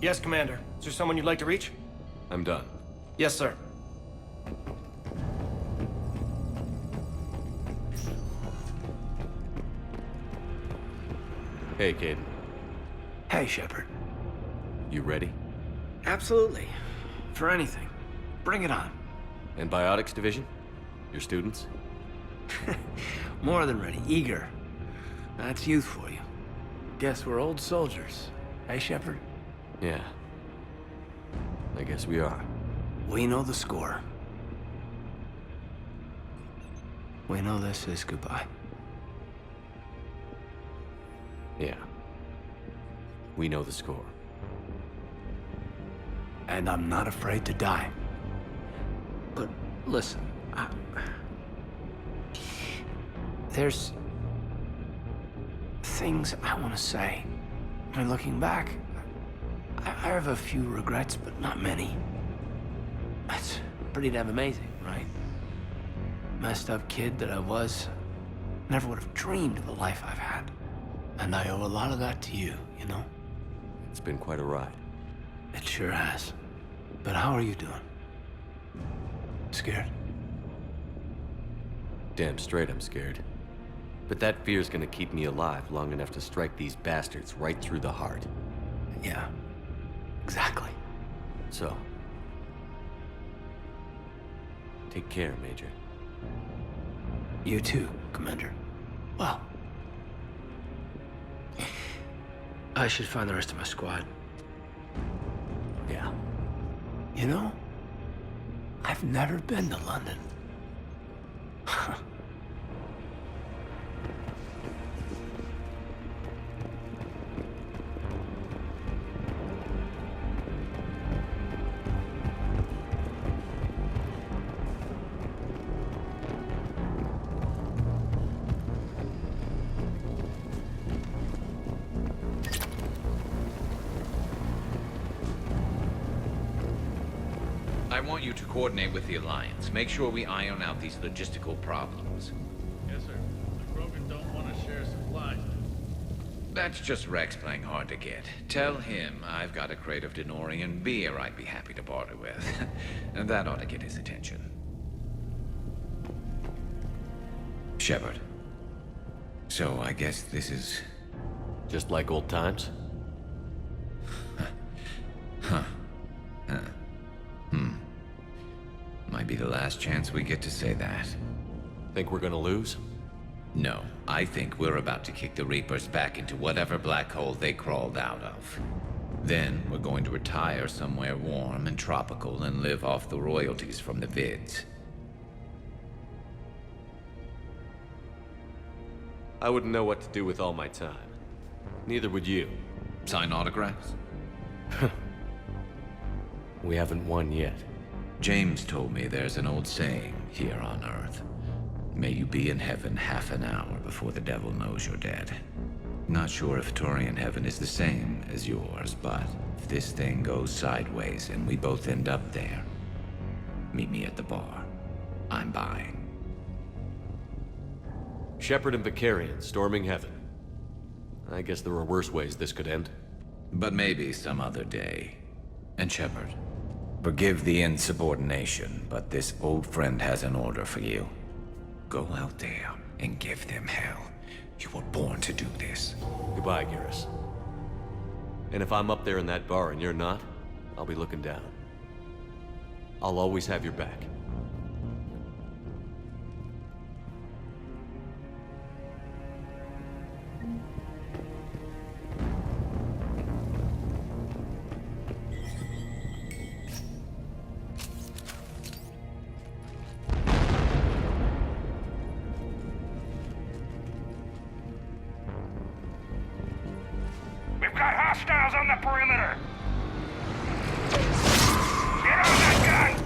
Yes, Commander. Is there someone you'd like to reach? I'm done. Yes, sir. Hey, Caden. Hey, Shepard. You ready? Absolutely. For anything. Bring it on. Antibiotics Division? Your students? More than ready. Eager. That's youth for you. Guess we're old soldiers. Hey, Shepard? Yeah. I guess we are. We know the score. We know this is goodbye. Yeah. We know the score. And I'm not afraid to die. But listen, there's things I want to say. I mean, looking back, I have a few regrets, but not many. That's pretty damn amazing, right? Messed up kid that I was, never would have dreamed of the life I've had. And I owe a lot of that to you, you know? It's been quite a ride. It sure has. But how are you doing? Scared? Damn straight I'm scared. But that fear's gonna keep me alive long enough to strike these bastards right through the heart. Yeah. Exactly. So... take care, Major. You too, Commander. Well... I should find the rest of my squad. Yeah. You know, I've never been to London. I want you to coordinate with the Alliance. Make sure we iron out these logistical problems. Yes, sir. The Krogan don't want to share supplies. That's just Rex playing hard to get. Tell him I've got a crate of Denorian beer I'd be happy to barter with. And that ought to get his attention. Shepard. So I guess this is... Just like old times? Might be the last chance we get to say that. Think we're gonna lose? No, I think we're about to kick the Reapers back into whatever black hole they crawled out of. Then we're going to retire somewhere warm and tropical and live off the royalties from the vids. I wouldn't know what to do with all my time. Neither would you. Sign autographs? We haven't won yet. James told me there's an old saying here on Earth. May you be in heaven half an hour before the devil knows you're dead. Not sure if Turian heaven is the same as yours, but if this thing goes sideways and we both end up there, meet me at the bar. I'm buying. Shepard and Vicarian storming heaven. I guess there were worse ways this could end. But maybe some other day. And Shepard, forgive the insubordination, but this old friend has an order for you. Go out there and give them hell. You were born to do this. Goodbye, Garrus. And if I'm up there in that bar and you're not, I'll be looking down. I'll always have your back. We've got hostiles on the perimeter! Get on that gun!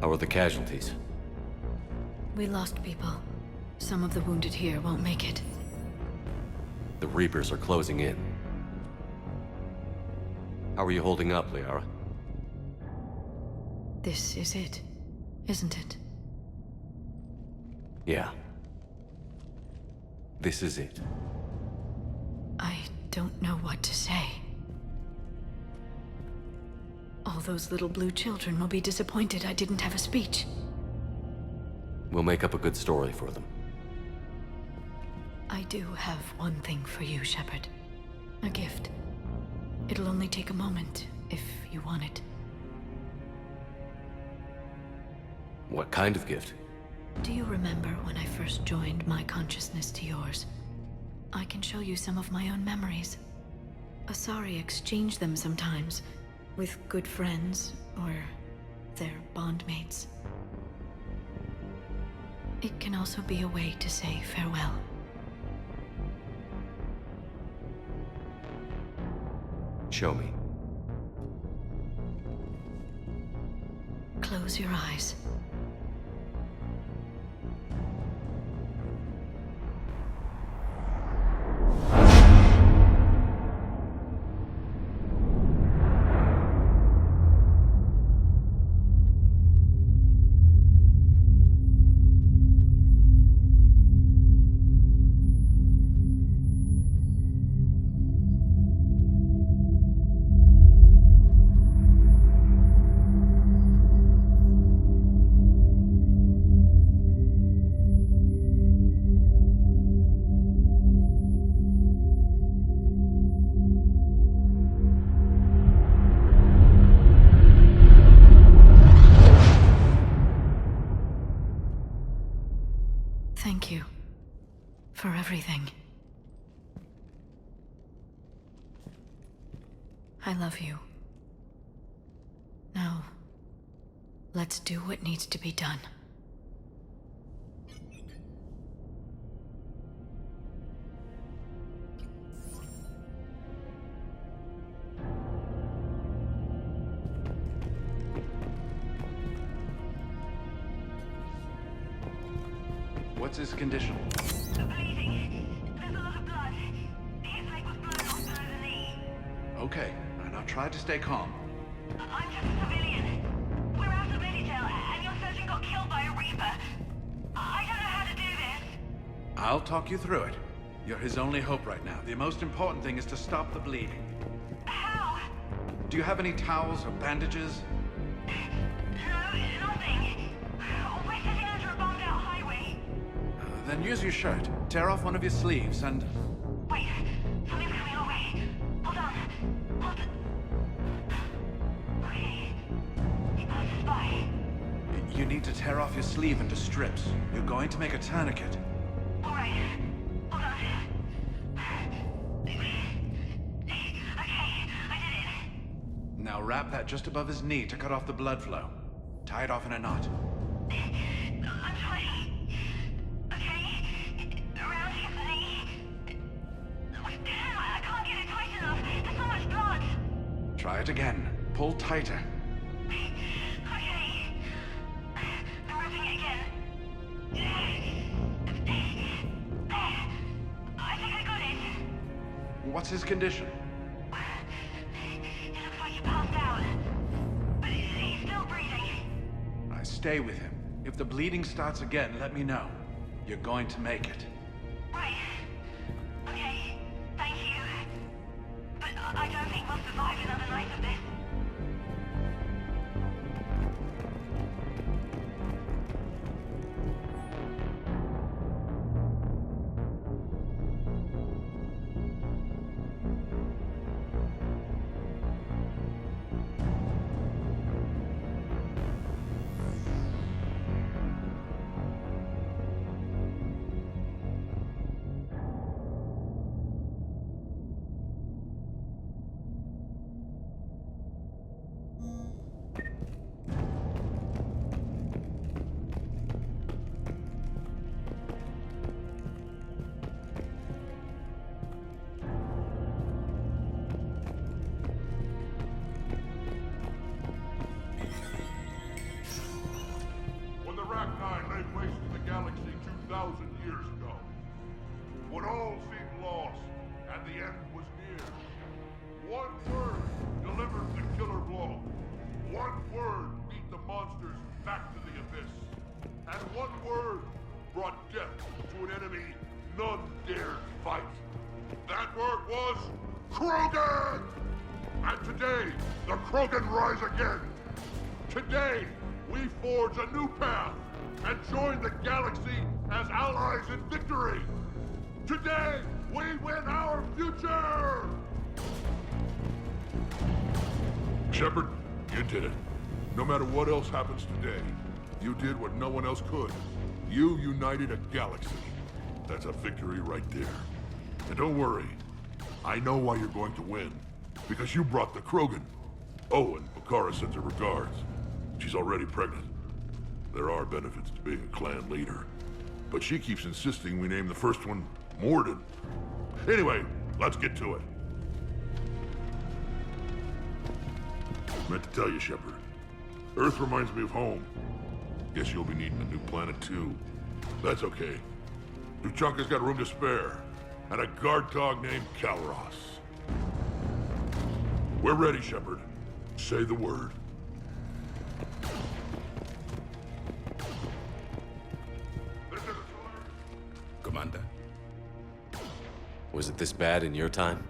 How are the casualties? We lost people. Some of the wounded here won't make it. The Reapers are closing in. How are you holding up, Liara? This is it, isn't it? Yeah. This is it. I don't know what to say. All those little blue children will be disappointed I didn't have a speech. We'll make up a good story for them. I do have one thing for you, Shepard. A gift. It'll only take a moment, if you want it. What kind of gift? Do you remember when I first joined my consciousness to yours? I can show you some of my own memories. Asari exchange them sometimes, with good friends, or their bondmates. It can also be a way to say farewell. Show me. Close your eyes. Thank you for everything. I love you. Now, let's do what needs to be done. What's his condition? Bleeding. There's a lot of blood. His leg was blown off below the knee. Okay, now try to stay calm. I'm just a civilian. We're out of Intel, and your surgeon got killed by a Reaper. I don't know how to do this. I'll talk you through it. You're his only hope right now. The most important thing is to stop the bleeding. How? Do you have any towels or bandages? No, nothing. We're sitting under a bombed-out highway. Then use your shirt. Tear off one of your sleeves and... Wait, something's coming our way. Hold on. Hold on. Okay. It passes by. You need to tear off your sleeve into strips. You're going to make a tourniquet. All right. Hold on. Okay, I did it. Now wrap that just above his knee to cut off the blood flow. Tie it off in a knot. I'm trying. Okay. Around his knee. Damn, I can't get it tight enough. There's so much blood. Try it again. Pull tighter. Okay. I'm wrapping it again. I think I got it. What's his condition? It looks like he passed out. But he's still breathing. I stay with him. If the bleeding starts again, let me know. You're going to make it. Right. Okay. Thank you. But I don't think we'll survive another night of this. the end was near. One word delivered the killer blow. One word beat the monsters back to the abyss. And one word brought death to an enemy none dared fight. That word was Krogan! And today, the Krogan rise again. Today, we forge a new path and join the galaxy as allies in victory. Today, we win our future! Shepard, you did it. No matter what else happens today, you did what no one else could. You united a galaxy. That's a victory right there. And don't worry, I know why you're going to win. Because you brought the Krogan. Oh, and Bakara sends her regards. She's already pregnant. There are benefits to being a clan leader. But she keeps insisting we name the first one Mordin. Anyway, let's get to it. Meant to tell you, Shepard. Earth reminds me of home. Guess you'll be needing a new planet too. That's okay. Tuchanka's got room to spare. And a guard dog named Kalros. We're ready, Shepard. Say the word. Commander. Was it this bad in your time?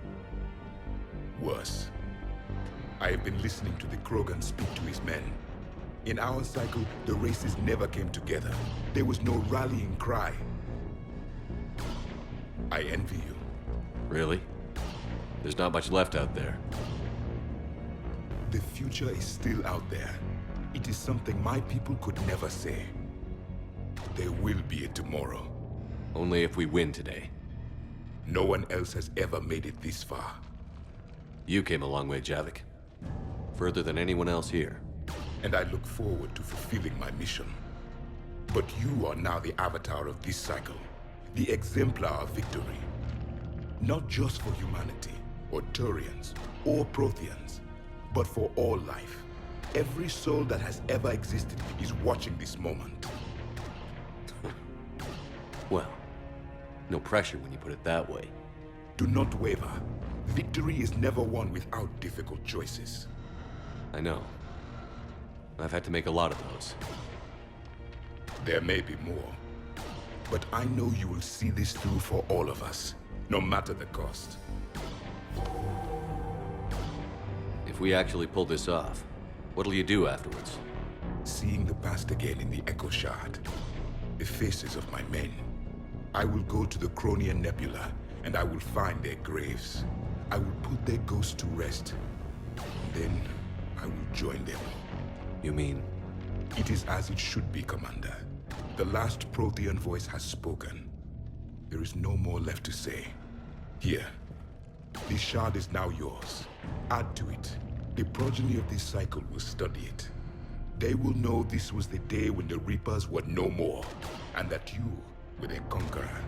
Worse. I have been listening to the Krogan speak to his men. In our cycle, the races never came together. There was no rallying cry. I envy you. Really? There's not much left out there. The future is still out there. It is something my people could never say. There will be a tomorrow. Only if we win today. No one else has ever made it this far. You came a long way, Javik. Further than anyone else here. And I look forward to fulfilling my mission. But you are now the avatar of this cycle. The exemplar of victory. Not just for humanity, or Turians, or Protheans, but for all life. Every soul that has ever existed is watching this moment. Well, no pressure when you put it that way. Do not waver. Victory is never won without difficult choices. I know. I've had to make a lot of those. There may be more. But I know you will see this through for all of us, no matter the cost. If we actually pull this off, what'll you do afterwards? Seeing the past again in the Echo Shard, the faces of my men. I will go to the Cronian Nebula, and I will find their graves. I will put their ghosts to rest. Then, I will join them. You mean? It is as it should be, Commander. The last Prothean voice has spoken. There is no more left to say. Here. This shard is now yours. Add to it. The progeny of this cycle will study it. They will know this was the day when the Reapers were no more, and that you were their conqueror.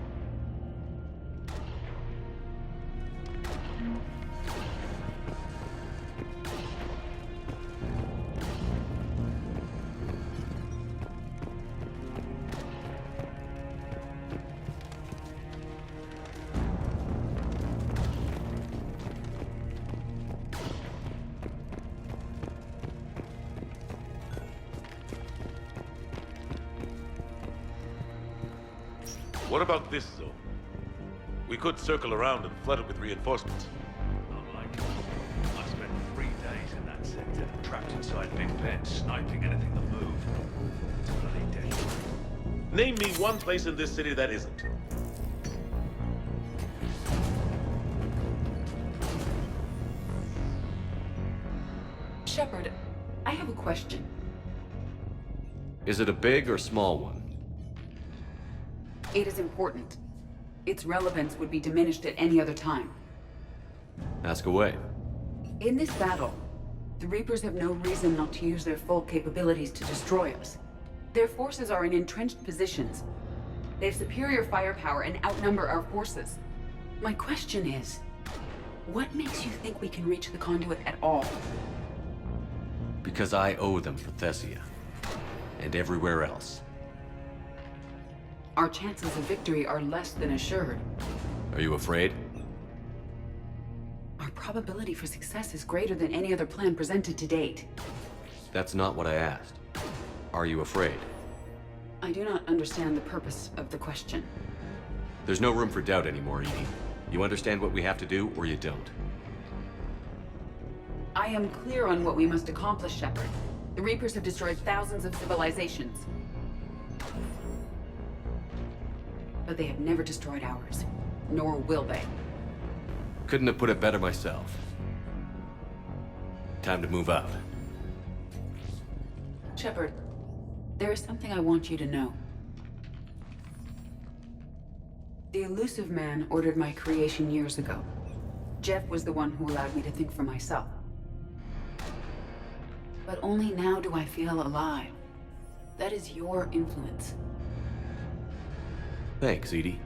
What about this zone? We could circle around and flood it with reinforcements. Not like it. I spent 3 days in that sector, trapped inside big pens, sniping anything that moved. It's bloody dead. Name me one place in this city that isn't. Shepard, I have a question. Is it a big or small one? It is important. Its relevance would be diminished at any other time. Ask away. In this battle, the Reapers have no reason not to use their full capabilities to destroy us. Their forces are in entrenched positions. They have superior firepower and outnumber our forces. My question is, what makes you think we can reach the conduit at all? Because I owe them for Thessia. And everywhere else. Our chances of victory are less than assured. Are you afraid? our probability for success is greater than any other plan presented to date. That's not what I asked. Are you afraid? I do not understand the purpose of the question. There's no room for doubt anymore, Edie. You understand what we have to do, or you don't. I am clear on what we must accomplish, Shepard. The Reapers have destroyed thousands of civilizations. But they have never destroyed ours. Nor will they. Couldn't have put it better myself. Time to move out. Shepard, there is something I want you to know. The Illusive Man ordered my creation years ago. Jeff was the one who allowed me to think for myself. But only now do I feel alive. That is your influence. Thanks, Edie.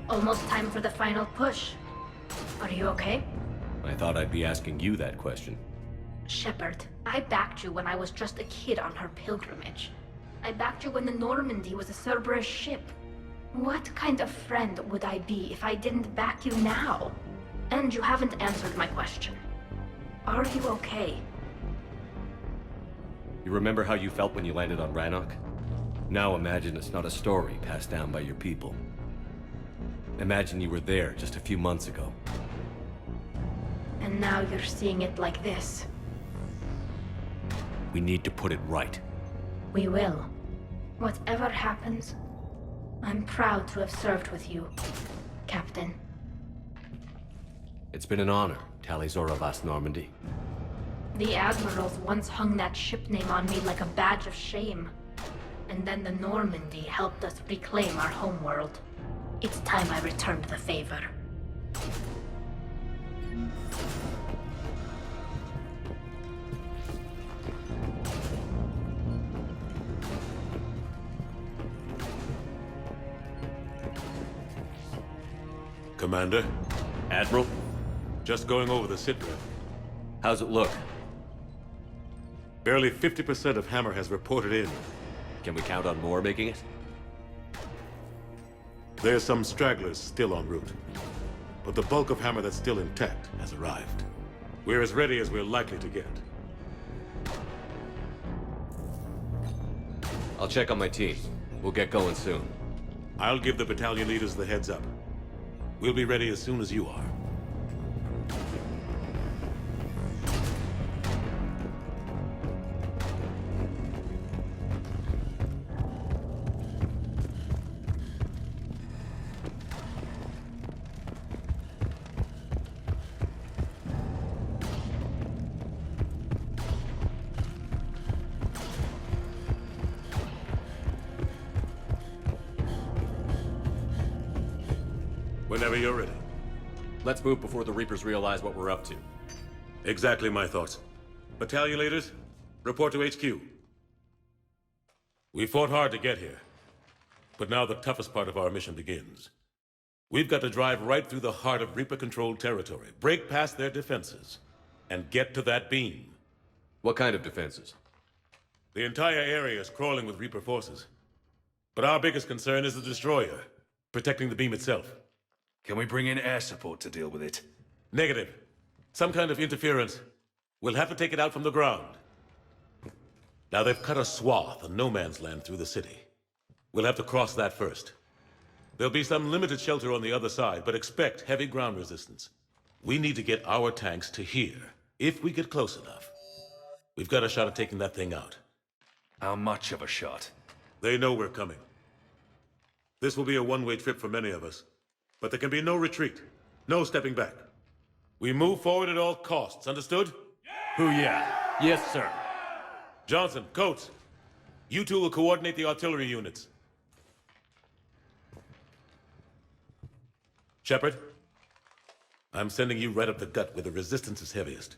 Almost time for the final push. Are you okay? I thought I'd be asking you that question. Shepard, I backed you when I was just a kid on her pilgrimage. I backed you when the Normandy was a Cerberus ship. What kind of friend would I be if I didn't back you now? And you haven't answered my question. Are you okay? You remember how you felt when you landed on Rannoch? Now imagine it's not a story passed down by your people. Imagine you were there just a few months ago. And now you're seeing it like this. We need to put it right. We will. Whatever happens, I'm proud to have served with you, Captain. It's been an honor, Tali'Zorah Vast Normandy. The Admirals once hung that ship name on me like a badge of shame. And then the Normandy helped us reclaim our homeworld. It's time I returned the favor. Commander? Admiral? Just going over the sitrep. How's it look? Barely 50% of Hammer has reported in. Can we count on more making it? There's some stragglers still en route. But the bulk of Hammer that's still intact has arrived. We're as ready as we're likely to get. I'll check on my team. We'll get going soon. I'll give the battalion leaders the heads up. We'll be ready as soon as you are. Whenever you're ready. Let's move before the Reapers realize what we're up to. Exactly my thoughts. Battalion leaders, report to HQ. We fought hard to get here. But now the toughest part of our mission begins. We've got to drive right through the heart of Reaper-controlled territory, break past their defenses, and get to that beam. What kind of defenses? The entire area is crawling with Reaper forces. But our biggest concern is the destroyer, protecting the beam itself. Can we bring in air support to deal with it? Negative. Some kind of interference. We'll have to take it out from the ground. Now they've cut a swath of no man's land through the city. We'll have to cross that first. There'll be some limited shelter on the other side, but expect heavy ground resistance. We need to get our tanks to here, if we get close enough. We've got a shot at taking that thing out. How much of a shot? They know we're coming. This will be a one-way trip for many of us. But there can be no retreat. No stepping back. We move forward at all costs, understood? Hoo-yeah. Yes, sir. Johnson, Coates, you two will coordinate the artillery units. Shepard, I'm sending you right up the gut where the resistance is heaviest.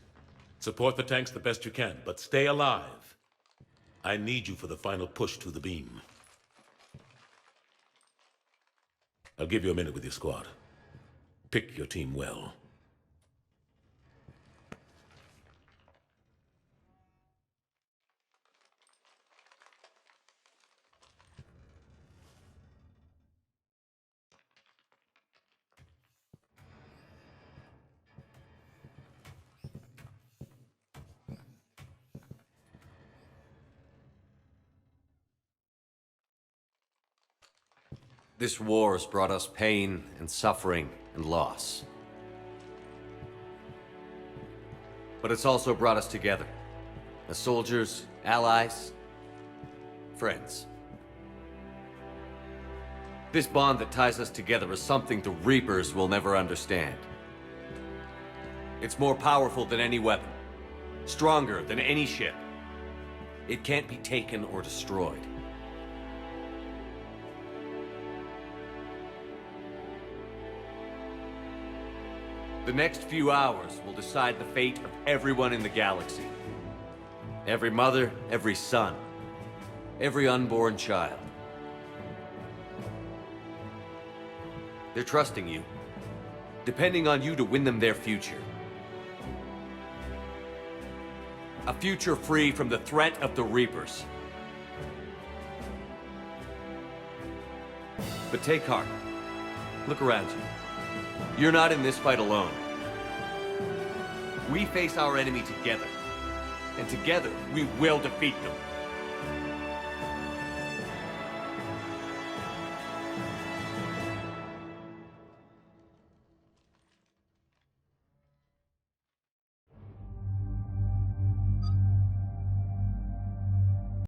Support the tanks the best you can, but stay alive. I need you for the final push to the beam. I'll give you a minute with your squad. Pick your team well. This war has brought us pain and suffering and loss. But it's also brought us together. As soldiers, allies, friends. This bond that ties us together is something the Reapers will never understand. It's more powerful than any weapon. Stronger than any ship. It can't be taken or destroyed. The next few hours will decide the fate of everyone in the galaxy. Every mother, every son, every unborn child. They're trusting you, depending on you to win them their future. A future free from the threat of the Reapers. But take heart. Look around you. You're not in this fight alone. We face our enemy together. And together, we will defeat them.